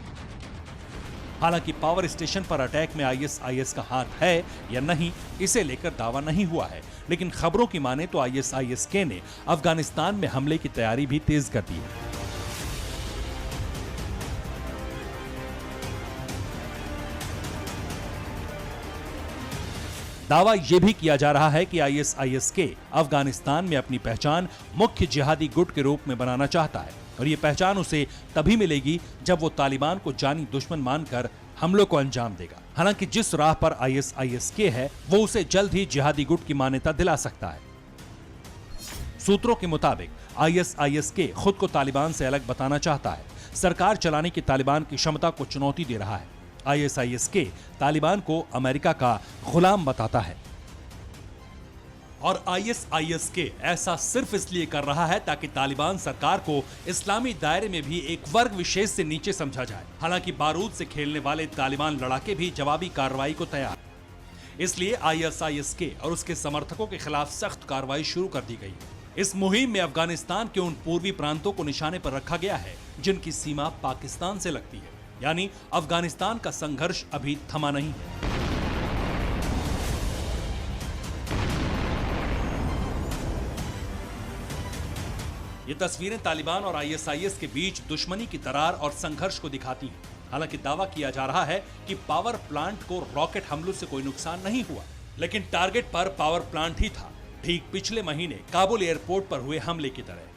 हालांकि पावर स्टेशन पर अटैक में ISIS का हाथ है या नहीं, इसे लेकर दावा नहीं हुआ है, लेकिन खबरों की माने तो ISIS ने अफगानिस्तान में हमले की तैयारी भी तेज कर दी है। दावा यह भी किया जा रहा है कि ISIS अफगानिस्तान में अपनी पहचान मुख्य जिहादी गुट के रूप में बनाना चाहता है, और ये पहचान उसे तभी मिलेगी जब वो तालिबान को जानी दुश्मन मानकर हमलों को अंजाम देगा। हालांकि जिस राह पर ISIS है, वो उसे जल्द ही जिहादी गुट की मान्यता दिला सकता है। सूत्रों के मुताबिक ISIS खुद को तालिबान से अलग बताना चाहता है, सरकार चलाने की तालिबान की क्षमता को चुनौती दे रहा है। ISIS तालिबान को अमेरिका का गुलाम बताता है, और ISIS ऐसा सिर्फ इसलिए कर रहा है ताकि तालिबान सरकार को इस्लामी दायरे में भी एक वर्ग विशेष से नीचे समझा जाए। हालांकि बारूद से खेलने वाले तालिबान लड़ाके भी जवाबी कार्रवाई को तैयार, इसलिए ISIS और उसके समर्थकों के खिलाफ सख्त कार्रवाई शुरू कर दी गई। इस मुहिम में अफगानिस्तान के उन पूर्वी प्रांतों को निशाने पर रखा गया है जिनकी सीमा पाकिस्तान से लगती है, यानी अफगानिस्तान का संघर्ष अभी थमा नहीं है। ये तस्वीरें तालिबान और ISIS के बीच दुश्मनी की दरार और संघर्ष को दिखाती हैं। हालांकि दावा किया जा रहा है कि पावर प्लांट को रॉकेट हमलों से कोई नुकसान नहीं हुआ, लेकिन टारगेट पर पावर प्लांट ही था, ठीक पिछले महीने काबुल एयरपोर्ट पर हुए हमले की तरह।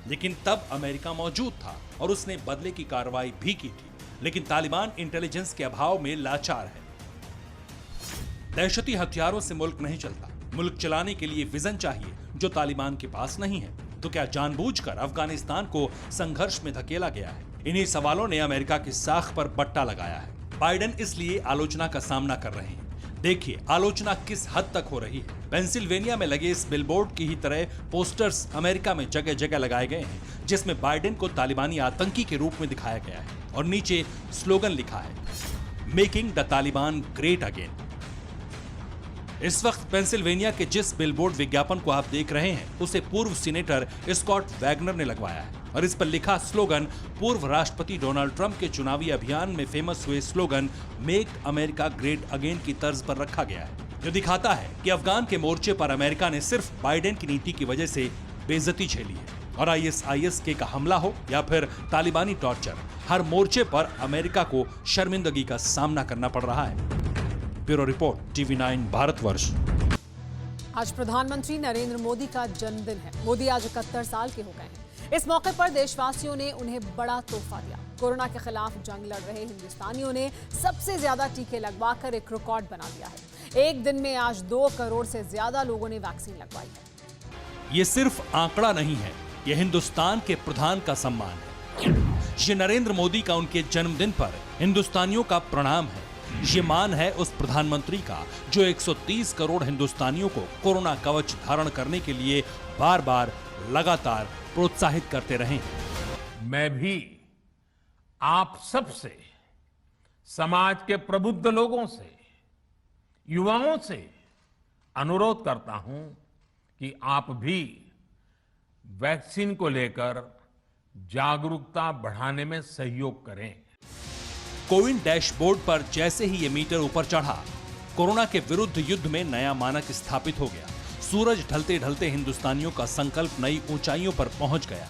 लेकिन तब अमेरिका मौजूद था और उसने बदले की कार्रवाई भी की थी, लेकिन तालिबान इंटेलिजेंस के अभाव में लाचार है। दहशती हथियारों से मुल्क नहीं चलता, मुल्क चलाने के लिए विजन चाहिए जो तालिबान के पास नहीं है। तो क्या जानबूझकर अफगानिस्तान को संघर्ष में धकेला गया है? इन्हीं सवालों ने अमेरिका की साख पर बट्टा लगाया है। बाइडेन इसलिए आलोचना का सामना कर रहे हैं। देखिए आलोचना किस हद तक हो रही है। पेंसिल्वेनिया में लगे इस बिलबोर्ड की ही तरह पोस्टर्स अमेरिका में जगह जगह लगाए गए हैं, जिसमें बाइडेन को तालिबानी आतंकी के रूप में दिखाया गया है और नीचे स्लोगन लिखा है, making the Taliban great again. इस वक्त पेंसिल्वेनिया के जिस बिलबोर्ड विज्ञापन को आप देख रहे हैं, उसे पूर्व सीनेटर स्कॉट वैगनर ने लगवाया है, और इस पर लिखा स्लोगन पूर्व राष्ट्रपति डोनाल्ड ट्रंप के चुनावी अभियान में फेमस हुए slogan make America great again की तर्ज पर रखा गया है, जो दिखाता है कि अफगान के मोर्चे पर अमेरिका ने सिर्फ बाइडेन की नीति की वजह से बेइज्जती झेली है, और ISIS का हमला हो या फिर तालिबानी टॉर्चर, हर मोर्चे पर अमेरिका को शर्मिंदगी का सामना करना पड़ रहा है। Bureau report, TV9 Bharatvarsh. आज प्रधानमंत्री नरेंद्र मोदी का जन्मदिन है। मोदी आज 71 साल के हो गए हैं। इस मौके पर देशवासियों ने उन्हें बड़ा तोहफा दिया। कोरोना के खिलाफ जंग लड़ रहे हिंदुस्तानियों ने सबसे ज्यादा टीके लगवाकर एक रिकॉर्ड बना दिया है। एक दिन में आज 2 करोड़ से ज्यादा लोगों ने वैक्सीन लगवाई है। ये सिर्फ आंकड़ा नहीं है, ये हिंदुस्तान के प्रधान का सम्मान है। ये नरेंद्र मोदी का उनके जन्मदिन पर हिंदुस्तानियों का प्रणाम है। ये मान है उस प्रधानमंत्री का जो 130 करोड़ हिंदुस्तानियों को कोरोना कवच धारण करने के लिए बार बार लगातार प्रोत्साहित करते रहे। मैं भी आप सबसे, समाज के प्रबुद्ध लोगों से, युवाओं से अनुरोध करता हूं कि आप भी वैक्सीन को लेकर जागरूकता बढ़ाने में सहयोग करें। कोविन डैशबोर्ड पर जैसे ही ये मीटर ऊपर चढ़ा, कोरोना के विरुद्ध युद्ध में नया मानक स्थापित हो गया। सूरज ढलते ढलते हिंदुस्तानियों का संकल्प नई ऊंचाइयों पर पहुंच गया।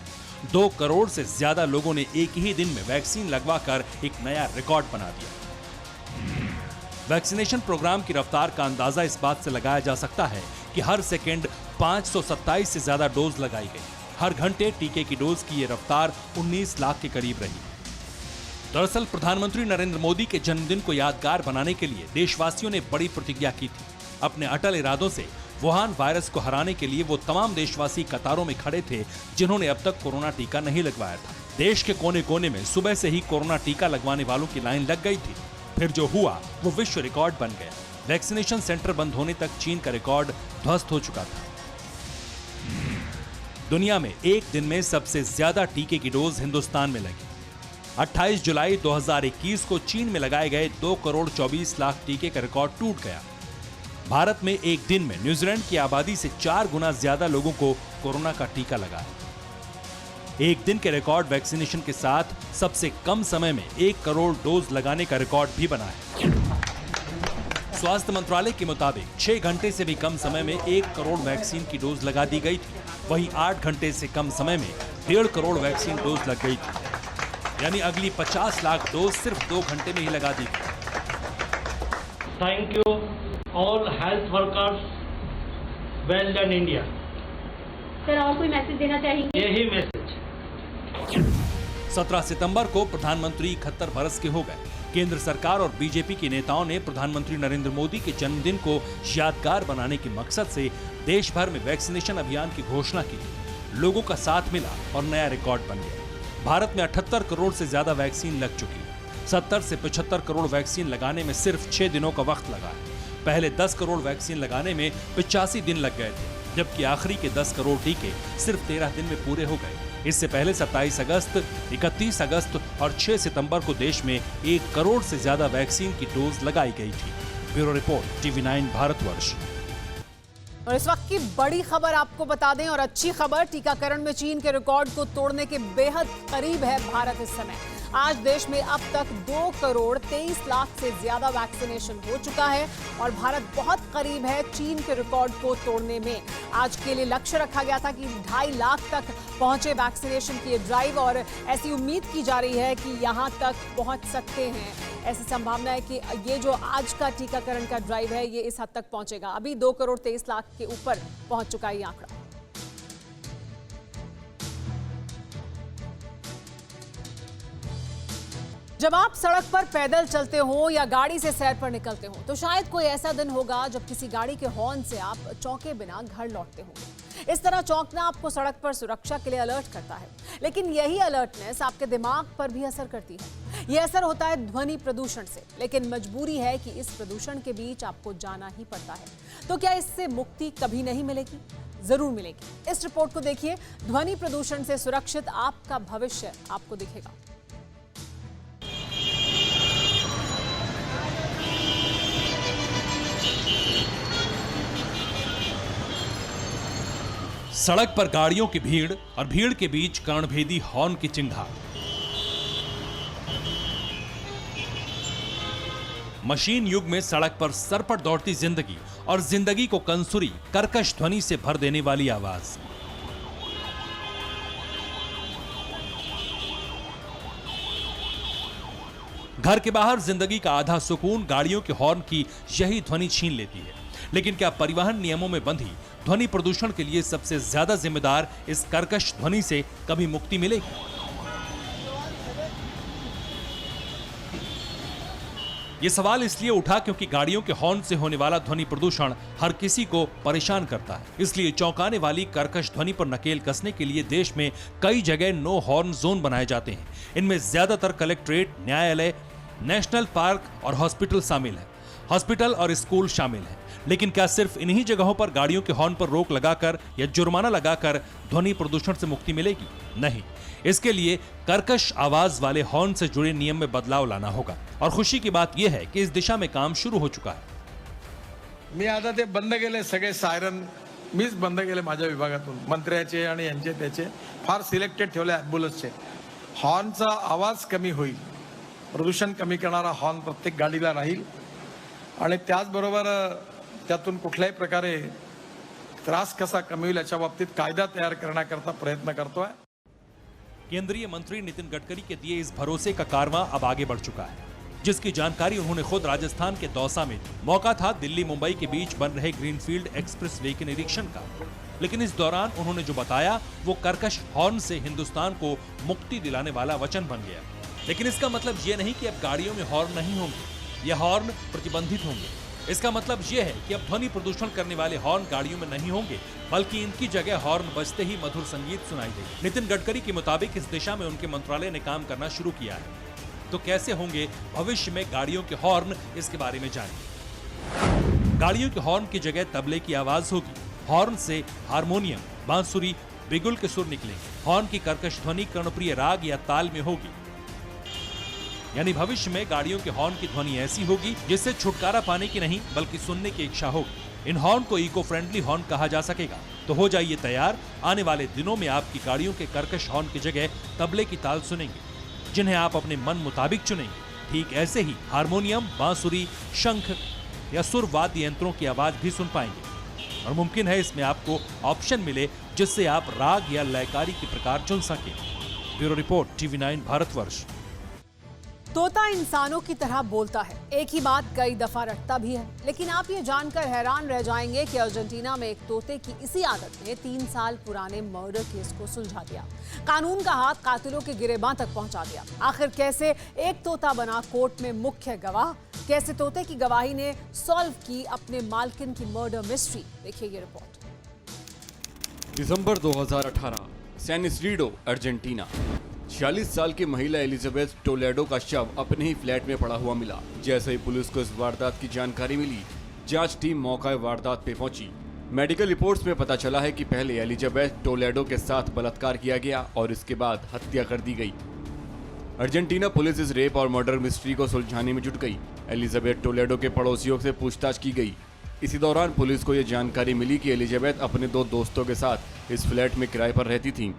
2 करोड़ से ज्यादा लोगों ने एक ही दिन में वैक्सीन लगवाकर एक नया रिकॉर्ड बना दिया। वैक्सीनेशन प्रोग्राम की रफ्तार का अंदाजा इस बात से लगाया जा सकता है कि हर सेकेंड 527 से ज्यादा डोज लगाई गई। हर घंटे टीके की डोज की ये रफ्तार 19 लाख के करीब रही। दरअसल प्रधानमंत्री नरेंद्र मोदी के जन्मदिन को यादगार बनाने के लिए देशवासियों ने बड़ी प्रतिज्ञा की थी। अपने अटल इरादों से वुहान वायरस को हराने के लिए वो तमाम देशवासी कतारों में खड़े थे जिन्होंने अब तक कोरोना टीका नहीं लगवाया था। देश के कोने कोने में सुबह से ही कोरोना टीका लगवाने वालों की लाइन लग गई थी। फिर जो हुआ वो विश्व रिकॉर्ड बन गया। वैक्सीनेशन सेंटर बंद होने तक चीन का रिकॉर्ड ध्वस्त हो चुका था। दुनिया में एक दिन में सबसे ज्यादा टीके की डोज हिंदुस्तान में लगी। 28 जुलाई 2021 को चीन में लगाए गए 2 करोड़ 24 लाख टीके का रिकॉर्ड टूट गया। भारत में एक दिन में न्यूजीलैंड की आबादी से 4 गुना ज्यादा लोगों को कोरोना का टीका लगा है। एक दिन के रिकॉर्ड वैक्सीनेशन के साथ सबसे कम समय में 1 करोड़ डोज लगाने का रिकॉर्ड भी बना है। स्वास्थ्य मंत्रालय के मुताबिक 6 घंटे से भी कम समय में 1 करोड़ वैक्सीन की डोज लगा दी गई थी। वहीं 8 घंटे से कम समय में 1.5 करोड़ वैक्सीन डोज लग गई थी, यानी अगली 50 लाख डोज सिर्फ 2 घंटे में ही लगा दी गई। Thank you all health workers, well done India. Sir और कोई मैसेज देना चाहेंगे? यही मैसेज। 17 सितंबर को प्रधानमंत्री 71 बरस के हो गए। केंद्र सरकार और बीजेपी के नेताओं ने प्रधानमंत्री नरेंद्र मोदी के जन्मदिन को यादगार बनाने के मकसद से देश भर में वैक्सीनेशन अभियान की घोषणा की। लोगों का साथ मिला और नया रिकॉर्ड बन गया। भारत में 78 करोड़ से ज्यादा वैक्सीन लग चुकी है। 70 से 75 करोड़ वैक्सीन लगाने में सिर्फ 6 दिनों का वक्त लगा है। पहले 10 करोड़ वैक्सीन लगाने में 85 दिन लग गए थे, जबकि आखिरी के 10 करोड़ टीके सिर्फ 13 दिन में पूरे हो गए। इससे पहले 27 अगस्त, 31 अगस्त और 6 सितंबर को देश में 1 करोड़ से ज्यादा वैक्सीन की डोज लगाई गई थी। Bureau report, TV9 Bharatvarsh. और इस वक्त की बड़ी खबर आपको बता दें, और अच्छी खबर, टीकाकरण में चीन के रिकॉर्ड को तोड़ने के बेहद करीब है भारत इस समय। आज देश में अब तक 2 करोड़ 23 लाख से ज्यादा वैक्सीनेशन हो चुका है और भारत बहुत करीब है चीन के रिकॉर्ड को तोड़ने में। आज के लिए लक्ष्य रखा गया था कि 2.5 लाख तक पहुंचे वैक्सीनेशन की ड्राइव, और ऐसी उम्मीद की जा रही है कि यहां तक पहुंच सकते हैं। ऐसी संभावना है कि ये जो आज का टीकाकरण का ड्राइव है ये इस हद तक पहुंचेगा। अभी 2 करोड़ 23 लाख के ऊपर पहुंच चुका है ये आंकड़ा। जब आप सड़क पर पैदल चलते हो या गाड़ी से सैर पर निकलते हो तो शायद कोई ऐसा दिन होगा जब किसी गाड़ी के हॉर्न से आप चौंके बिना घर लौटते होंगे। इस तरह चौंकना आपको सड़क पर सुरक्षा के लिए अलर्ट करता है, लेकिन यही अलर्टनेस आपके दिमाग पर भी असर करती है। यह असर होता है ध्वनि प्रदूषण से, लेकिन मजबूरी है कि इस प्रदूषण के बीच आपको जाना ही पड़ता है। तो क्या इससे मुक्ति कभी नहीं मिलेगी? जरूर मिलेगी। इस रिपोर्ट को देखिए। ध्वनि प्रदूषण से सुरक्षित आपका भविष्य आपको दिखेगा। सड़क पर गाड़ियों की भीड़ और भीड़ के बीच कर्णभेदी हॉर्न की चिंगार। मशीन युग में सड़क पर सर पर दौड़ती जिंदगी और जिंदगी को कंसुरी कर्कश ध्वनि से भर देने वाली आवाज। घर के बाहर जिंदगी का आधा सुकून गाड़ियों के हॉर्न की यही ध्वनि छीन लेती है। लेकिन क्या परिवहन नियमों में बंधी ध्वनि प्रदूषण के लिए सबसे ज्यादा जिम्मेदार इस कर्कश ध्वनि से कभी मुक्ति मिलेगी? ये सवाल इसलिए उठा क्योंकि गाड़ियों के हॉर्न से होने वाला ध्वनि प्रदूषण हर किसी को परेशान करता है। इसलिए चौंकाने वाली कर्कश ध्वनि पर नकेल कसने के लिए देश में कई जगह नो हॉर्न जोन बनाए जाते हैं। इनमें ज्यादातर कलेक्ट्रेट, न्यायालय, नेशनल पार्क और हॉस्पिटल शामिल है। हॉस्पिटल और स्कूल शामिल है। लेकिन क्या सिर्फ इन्हीं जगहों पर गाड़ियों के हॉर्न पर रोक लगाकर या जुर्माना लगाकर ध्वनि प्रदूषण से मुक्ति मिलेगी? नहीं, इसके लिए कर्कश आवाज वाले हॉर्न से जुड़े नियम में बदलाव लाना होगा। और खुशी की बात यह है कि इस दिशा में काम शुरू हो चुका है। मी आता ते बंद केले सगळे सायरन, मीच बंद केले माझ्या विभागातून। मंत्र्याचे आणि यांचे त्याचे फार सिलेक्टेड ठेवले ॲम्ब्युलन्सचे। हॉर्नचा आवाज कमी होईल, प्रदूषण कमी करणारा हॉर्न प्रत्येक गाडीला राहील आणि त्याचबरोबर त्यातून कुठल्याही प्रकारे त्रास कसा कमी होईल याच्या बाबतीत कायदा तयार करण्याकरता प्रयत्न करतोय। केंद्रीय मंत्री नितिन गडकरी के दिए इस भरोसे का कारवां अब आगे बढ़ चुका है, जिसकी जानकारी उन्होंने खुद राजस्थान के दौसा में दी। मौका था दिल्ली मुंबई के बीच बन रहे ग्रीनफील्ड एक्सप्रेस वे के निरीक्षण का। लेकिन इस दौरान उन्होंने जो बताया वो कर्कश हॉर्न से हिंदुस्तान को मुक्ति दिलाने वाला वचन बन गया। लेकिन इसका मतलब ये नहीं कि अब गाड़ियों में हॉर्न नहीं होंगे, ये हॉर्न प्रतिबंधित होंगे। इसका मतलब यह है कि अब ध्वनि प्रदूषण करने वाले हॉर्न गाड़ियों में नहीं होंगे, बल्कि इनकी जगह हॉर्न बजते ही मधुर संगीत सुनाई देगी। नितिन गडकरी के मुताबिक इस दिशा में उनके मंत्रालय ने काम करना शुरू किया है। तो कैसे होंगे भविष्य में गाड़ियों के हॉर्न, इसके बारे में जानिए। गाड़ियों के हॉर्न की जगह तबले की आवाज होगी। हॉर्न से हारमोनियम, बांसुरी, बिगुल के सुर निकलेंगे। हॉर्न की कर्कश ध्वनि कर्णप्रिय राग या ताल में होगी, यानी भविष्य में गाड़ियों के हॉर्न की ध्वनि ऐसी होगी जिससे छुटकारा पाने की नहीं बल्कि सुनने की इच्छा होगी। इन हॉर्न को इको फ्रेंडली हॉर्न कहा जा सकेगा। तो हो जाइए तैयार, आने वाले दिनों में आपकी गाड़ियों के कर्कश हॉर्न की जगह तबले की ताल सुनेंगे, जिन्हें आप अपने मन मुताबिक चुनेंगे। ठीक ऐसे ही हारमोनियम, बांसुरी, शंख या सुर वाद्य यंत्रों की आवाज भी सुन पाएंगे। और मुमकिन है इसमें आपको ऑप्शन मिले जिससे आप राग या लयकारी के प्रकार चुन सकें। Bureau report, TV9 Bharatvarsh. तोता इंसानों की तरह बोलता है, एक ही बात कई दफा रटता भी है। लेकिन आप ये जानकर हैरान रह जाएंगे कि अर्जेंटीना में एक तोते की इसी आदत ने 3 साल पुराने मर्डर केस को सुलझा दिया। कानून का हाथ कातिलों के गिरेबां तक पहुंचा दिया। आखिर कैसे एक तोता बना कोर्ट में मुख्य गवाह, कैसे तोते की गवाही ने सॉल्व की अपने मालकिन की मर्डर मिस्ट्री, देखिए ये रिपोर्ट। दिसंबर 2018, सैन इसिड्रो, अर्जेंटीना। 46 साल की महिला एलिजाबेथ टोलेडो का शव अपने ही फ्लैट में पड़ा हुआ मिला। जैसे ही पुलिस को इस वारदात की जानकारी मिली, जांच टीम मौका वारदात पे पहुंची। मेडिकल रिपोर्ट्स में पता चला है कि पहले एलिजाबेथ टोलेडो के साथ बलात्कार किया गया और इसके बाद हत्या कर दी गई। अर्जेंटीना पुलिस इस रेप और मर्डर मिस्ट्री को सुलझाने में जुट गई। एलिजाबेथ टोलेडो के पड़ोसियों से पूछताछ की गई। इसी दौरान पुलिस को यह जानकारी मिली कि एलिजाबेथ अपने 2 दोस्तों के साथ इस फ्लैट में किराए पर रहती थी,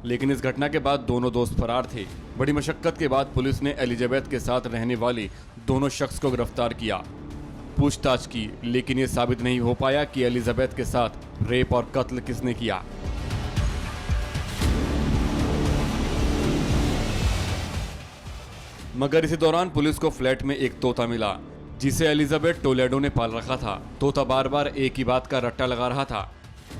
लेकिन इस घटना के बाद दोनों दोस्त फरार थे। बड़ी मशक्कत के बाद पुलिस ने एलिजाबेथ के साथ रहने वाले दोनों शख्स को गिरफ्तार किया, पूछताछ की, लेकिन ये साबित नहीं हो पाया कि एलिजाबेथ के साथ रेप और कत्ल किसने किया। मगर इसी दौरान पुलिस को फ्लैट में एक तोता मिला जिसे एलिजाबेथ टोलेडो ने पाल रखा था। तोता बार बार एक ही बात का रट्टा लगा रहा था।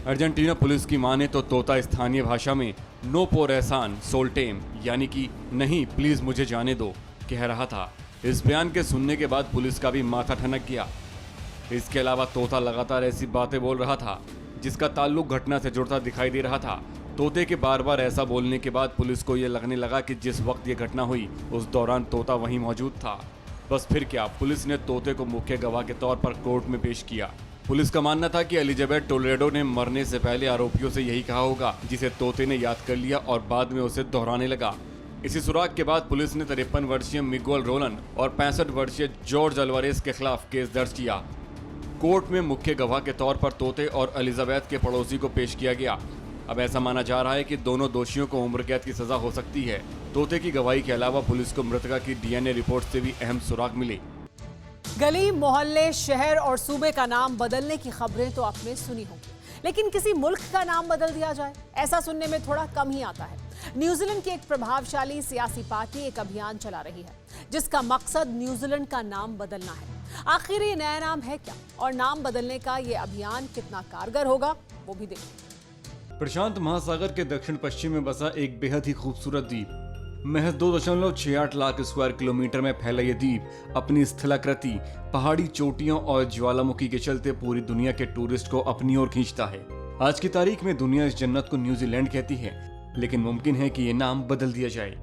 अर्जेंटीना पुलिस की माने तो तोता स्थानीय भाषा में नो पोर एहसान सोल्टेम, यानी कि नहीं प्लीज मुझे जाने दो, कह रहा था। इस बयान के सुनने के बाद पुलिस का भी माथा ठनक गया। इसके अलावा तोता लगातार ऐसी बातें बोल रहा था जिसका ताल्लुक घटना से जुड़ता दिखाई दे रहा था। तोते के बार बार ऐसा बोलने के बाद पुलिस को यह लगने लगा कि जिस वक्त ये घटना हुई उस दौरान तोता वहीं मौजूद था। बस फिर क्या, पुलिस ने तोते को मुख्य गवाह के तौर पर कोर्ट में पेश किया। पुलिस का मानना था कि एलिजाबेथ टोलेडो ने मरने से पहले आरोपियों से यही कहा होगा जिसे तोते ने याद कर लिया और बाद में उसे दोहराने लगा। इसी सुराग के बाद पुलिस ने 53 वर्षीय मिगुएल रोलन और 65 वर्षीय जॉर्ज अल्वारेस के खिलाफ केस दर्ज किया। कोर्ट में मुख्य गवाह के तौर पर तोते और एलिजाबेथ के पड़ोसी को पेश किया गया। अब ऐसा माना जा रहा है कि दोनों दोषियों को उम्र कैद की सजा हो सकती है। तोते की गवाही के अलावा पुलिस को मृतका की DNA रिपोर्ट से भी अहम सुराग मिले। गली, मोहल्ले, शहर और सूबे का नाम बदलने की खबरें तो आपने सुनी होंगी, लेकिन किसी मुल्क का नाम बदल दिया जाए, ऐसा सुनने में थोड़ा कम ही आता है। न्यूजीलैंड की एक प्रभावशाली सियासी पार्टी एक अभियान चला रही है जिसका मकसद न्यूजीलैंड का नाम बदलना है। आखिर ये नया नाम है क्या और नाम बदलने का ये अभियान कितना कारगर होगा, वो भी देखिए। प्रशांत महासागर के दक्षिण पश्चिम में बसा एक बेहद ही खूबसूरत द्वीप। महज 2.68 लाख स्क्वायर किलोमीटर में फैला ये द्वीप अपनी स्थलाकृति, पहाड़ी चोटियों और ज्वालामुखी के चलते पूरी दुनिया के टूरिस्ट को अपनी ओर खींचता है। आज की तारीख में दुनिया इस जन्नत को न्यूजीलैंड कहती है, लेकिन मुमकिन है कि ये नाम बदल दिया जाए।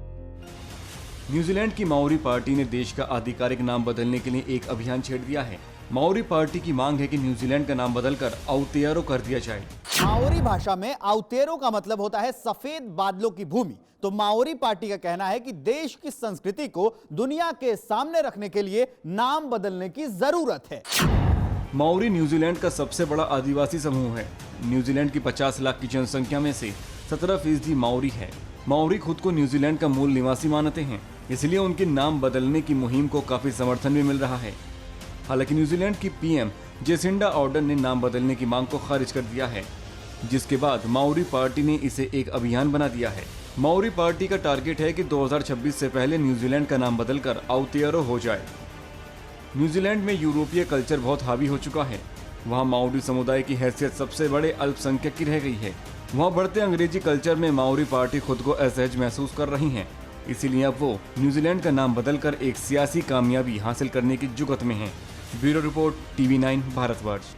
न्यूजीलैंड की माओरी पार्टी ने देश का आधिकारिक नाम बदलने के लिए एक अभियान छेड़ दिया है। माओरी पार्टी की मांग है कि न्यूजीलैंड का नाम बदलकर आउतेरो कर दिया जाए। माओरी भाषा में आउतेरो का मतलब होता है सफेद बादलों की भूमि। तो माओरी पार्टी का कहना है कि देश की संस्कृति को दुनिया के सामने रखने के लिए नाम बदलने की जरूरत है। माओरी न्यूजीलैंड का सबसे बड़ा आदिवासी समूह है। न्यूजीलैंड की 50 लाख की जनसंख्या में से 17% माओरी है। माओरी खुद को न्यूजीलैंड का मूल निवासी मानते हैं, इसलिए उनके नाम बदलने की मुहिम को काफी समर्थन भी मिल रहा है। हालांकि न्यूजीलैंड की PM जेसिंडा आर्डर्न ने नाम बदलने की मांग को खारिज कर दिया है, जिसके बाद माओरी पार्टी ने इसे एक अभियान बना दिया है। माओरी पार्टी का टारगेट है कि 2026 से पहले न्यूजीलैंड का नाम बदलकर आउतेरो हो जाए। न्यूजीलैंड में यूरोपीय कल्चर बहुत हावी हो चुका है। वहाँ माओरी समुदाय की हैसियत सबसे बड़े अल्पसंख्यक की रह गई है। वहाँ बढ़ते अंग्रेजी कल्चर में माओरी पार्टी खुद को असहज महसूस कर रही है, इसीलिए अब वो न्यूजीलैंड का नाम बदलकर एक सियासी कामयाबी हासिल करने की जुगत में है। Bureau report, TV9 Bharatvarsh.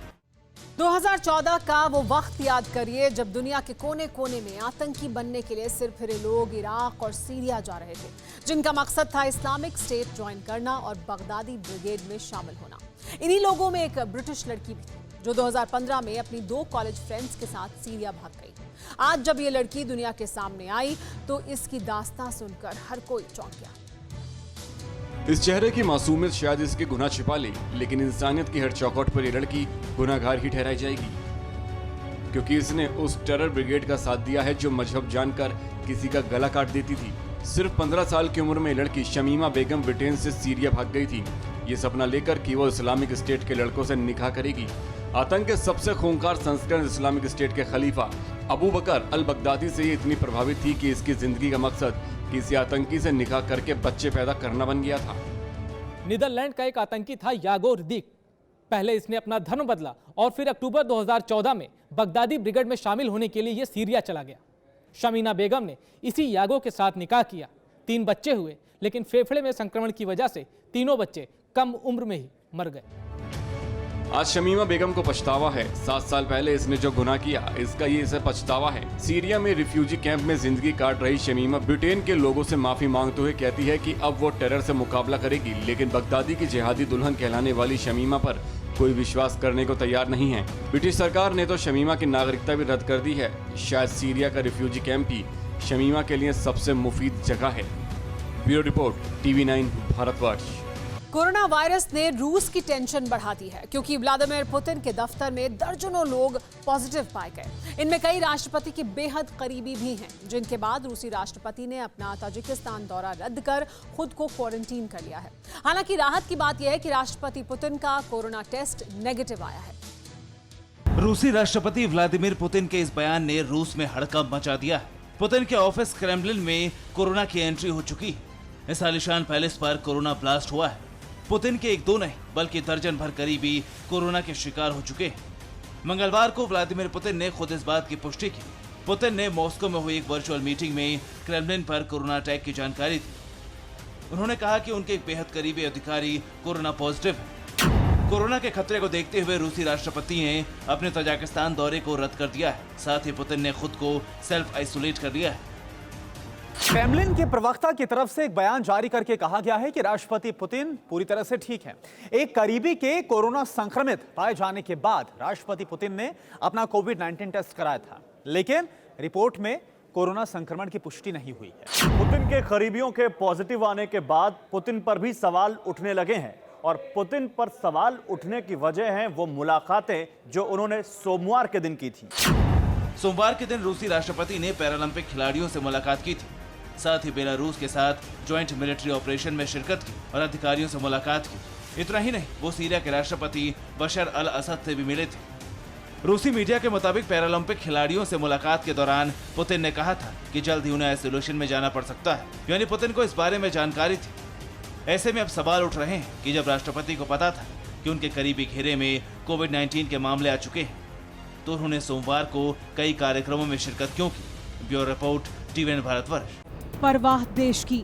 2014 का वो वक्त याद करिए जब दुनिया के कोने कोने में आतंकी बनने के लिए सिर फिरे लोग इराक और सीरिया जा रहे थे, जिनका मकसद था इस्लामिक स्टेट ज्वाइन करना और बगदादी ब्रिगेड में शामिल होना। इन्हीं लोगों में एक ब्रिटिश लड़की भी थी जो 2015 में अपनी 2 कॉलेज फ्रेंड्स के साथ सीरिया भाग गई। आज जब ये लड़की दुनिया के सामने आई तो इसकी दास्तां सुनकर हर कोई चौंक गया। इस चेहरे की मासूमियत शायद इसके गुनाह छिपा ले, लेकिन इंसानियत की हर चौखट पर ये लड़की गुनाहगार ही ठहराई जाएगी, क्योंकि इसने उस टेरर ब्रिगेड का साथ दिया है जो मजहब जानकर किसी का गला काट देती थी। सिर्फ 15 साल की उम्र में लड़की शमीमा बेगम ब्रिटेन से सीरिया भाग गई थी, ये सपना लेकर कि वो इस्लामिक स्टेट के लड़कों से निकाह करेगी। आतंक के सबसे खूंखार संस्करण इस्लामिक स्टेट के खलीफा अबू बकर अल बगदादी से ये इतनी प्रभावित थी कि इसकी जिंदगी का मकसद किसी आतंकी से निकाह करके बच्चे पैदा करना बन गया था। नीदरलैंड का एक आतंकी था यागो रिदिक। पहले इसने अपना धर्म बदला और फिर अक्टूबर 2014 में बगदादी ब्रिगेड में शामिल होने के लिए ये सीरिया चला गया। शमीना बेगम ने इसी यागो के साथ निकाह किया, 3 बच्चे हुए, लेकिन फेफड़े में संक्रमण की वजह से तीनों बच्चे कम उम्र में ही मर गए। आज शमीमा बेगम को पछतावा है। 7 साल पहले इसने जो गुनाह किया, इसका ये इसे पछतावा है। सीरिया में रिफ्यूजी कैंप में जिंदगी काट रही शमीमा ब्रिटेन के लोगों से माफी मांगते हुए कहती है कि अब वो टेरर से मुकाबला करेगी, लेकिन बगदादी की जिहादी दुल्हन कहलाने वाली शमीमा पर कोई विश्वास करने को तैयार नहीं है। ब्रिटिश सरकार ने तो शमीमा की नागरिकता भी रद्द कर दी है। शायद सीरिया का रिफ्यूजी कैंप ही शमीमा के लिए सबसे मुफीद जगह है। Bureau report, TV9 Bharatvarsh. Corona virus ने रूस की टेंशन बढ़ा दी है, क्योंकि व्लादिमीर पुतिन के दफ्तर में दर्जनों लोग पॉजिटिव पाए गए। इनमें कई राष्ट्रपति के बेहद करीबी भी हैं, जिनके बाद रूसी राष्ट्रपति ने अपना ताजिकिस्तान दौरा रद्द कर खुद को क्वारंटीन कर लिया है। हालांकि राहत की बात यह है कि राष्ट्रपति पुतिन का कोरोना टेस्ट नेगेटिव आया है। रूसी राष्ट्रपति व्लादिमीर पुतिन के इस बयान ने रूस में हड़कंप मचा दिया है। पुतिन के ऑफिस क्रेमलिन में कोरोना की एंट्री हो चुकी है। इस आलीशान पैलेस पर कोरोना ब्लास्ट हुआ है। पुतिन के 1-2 नहीं बल्कि दर्जन भर करीबी कोरोना के शिकार हो चुके हैं। मंगलवार को व्लादिमीर पुतिन ने खुद इस बात की पुष्टि की। पुतिन ने मॉस्को में हुई एक वर्चुअल मीटिंग में क्रेमलिन पर कोरोना अटैक की जानकारी दी। उन्होंने कहा कि उनके एक बेहद करीबी अधिकारी कोरोना पॉजिटिव है। कोरोना के खतरे को देखते हुए रूसी राष्ट्रपति ने अपने ताजिकिस्तान दौरे को रद्द कर दिया है। साथ ही पुतिन ने खुद को सेल्फ आइसोलेट कर लिया है। क्रेमलिन के प्रवक्ता की तरफ से एक बयान जारी करके कहा गया है कि राष्ट्रपति पुतिन पूरी तरह से ठीक हैं। एक करीबी के कोरोना संक्रमित पाए जाने के बाद राष्ट्रपति पुतिन ने अपना कोविड-19 टेस्ट कराया था, लेकिन रिपोर्ट में कोरोना संक्रमण की पुष्टि नहीं हुई है। पुतिन के करीबियों के पॉजिटिव आने के बाद पुतिन पर भी सवाल उठने लगे हैं, और पुतिन पर सवाल उठने की वजह है वो मुलाकातें जो उन्होंने सोमवार के दिन की थी। सोमवार के दिन रूसी राष्ट्रपति ने पैरालंपिक खिलाड़ियों से मुलाकात की थी। साथ ही बेलारूस के साथ ज्वाइंट मिलिट्री ऑपरेशन में शिरकत की और अधिकारियों से मुलाकात की। इतना ही नहीं, वो सीरिया के राष्ट्रपति बशर अल असद से भी मिले थे। रूसी मीडिया के मुताबिक पैरालंपिक खिलाड़ियों से मुलाकात के दौरान पुतिन ने कहा था कि जल्द ही उन्हें आइसोलेशन में जाना पड़ सकता है, यानी पुतिन को इस बारे में जानकारी थी। ऐसे में अब सवाल उठ रहे हैं कि जब राष्ट्रपति को पता था कि उनके करीबी घेरे में कोविड-19 के मामले आ चुके हैं, तो उन्होंने सोमवार को कई कार्यक्रमों में शिरकत क्यों की? Bureau report, TV9 Bharatvarsh. परवाह देश की,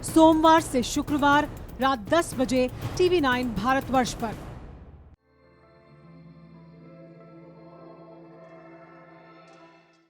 सोमवार से शुक्रवार रात 10 बजे TV9 भारतवर्ष पर।